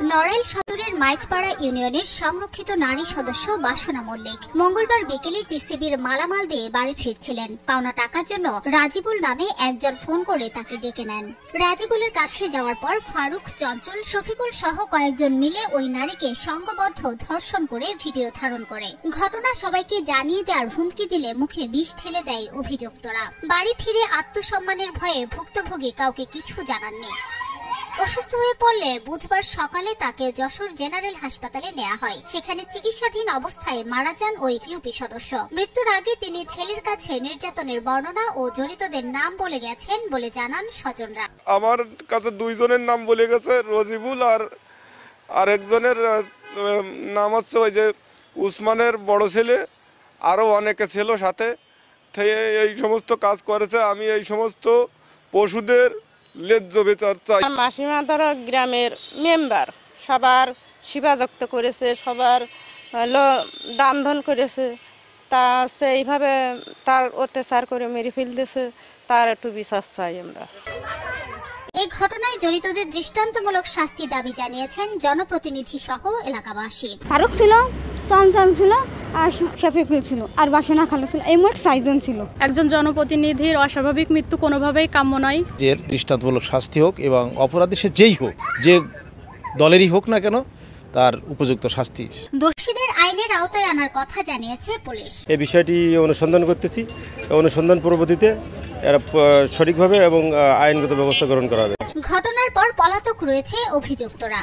নড়াইল সদরের মাইজপাড়া ইউনিয়নের সংরক্ষিত নারী সদস্য বাসনা মল্লিক মঙ্গলবার বিকেলে টিসিবির মালামাল দিয়ে বাড়ি ফিরছিলেন। পাওনা টাকার জন্য রাজিবুল নামে একজন ফোন করে তাকে ডেকে নেন। রাজিবুলের কাছে যাওয়ার পর ফারুক, চঞ্চল, শফিকুল সহ কয়েকজন মিলে ওই নারীকে সংঘবদ্ধ ধর্ষণ করে ভিডিও ধারণ করে। ঘটনা সবাইকে জানিয়ে দেওয়ার হুমকি দিলে মুখে বিষ ঢেলে দেয় অভিযুক্তরা। বাড়ি ফিরে আত্মসম্মানের ভয়ে ভুক্তভোগী কাউকে কিছু জানাননি। অসুস্থ হয়ে পড়লে বুধবার সকালে তাকে যশোর জেনারেল হাসপাতালে নেওয়া হয়। সেখানে চিকিৎসাধীন অবস্থায় মারা যান ওই ইউপি সদস্য। মৃত্যুর আগে তিনি ছেলের কাছে নির্যাতনের বর্ণনা ও জড়িতদের নাম বলে গেছেন বলে জানান স্বজনরা। আমার কাছে দুইজনের নাম বলে গেছে, রজিবুল আর একজনের নাম হচ্ছে ওই যে উসমানের বড় ছেলে, আরও অনেকে ছিল সাথে। এই সমস্ত কাজ করেছে। আমি এই সমস্ত পশুদের লেজ্জ বিচার চাই। মাসিমা ধরো গ্রামের মেম্বার, সবার সেবাযুক্ত করেছে, সবার দান ধন করেছে, তা সেইভাবে তার অত্যাচার করে মেরে ফেলতেছে, তার একটু বিচার চাই আমরা। এই ঘটনায় জড়িতদের দৃষ্টান্তমূলক শাস্তি দাবি জানিয়েছেন জনপ্রতিনিধি সহ এলাকাবাসী। ফারুক ছিল, চঞ্চল ছিল আর শফিকুল ছিল আর বাসনা খালা ছিল, এই মোট 6 জন ছিল। একজন জনপ্রতিনিধির অস্বাভাবিক মৃত্যু কোনোভাবেই কাম্য নয়। যে দৃষ্টান্তমূলক শাস্তি হোক এবং অপরাধী সে যেই হোক, যে দলেরই হোক না কেন, তার উপযুক্ত শাস্তি। দোষীদের আইনের আওতায় আনার কথা জানিয়েছে পুলিশ। এই বিষয়টি অনুসন্ধান করতেছি। অনুসন্ধান পরবর্তীতে এরা সঠিকভাবে এবং আইনগত ব্যবস্থা গ্রহণ করা হবে। ঘটনার পর পলাতক রয়েছে অভিযুক্তরা।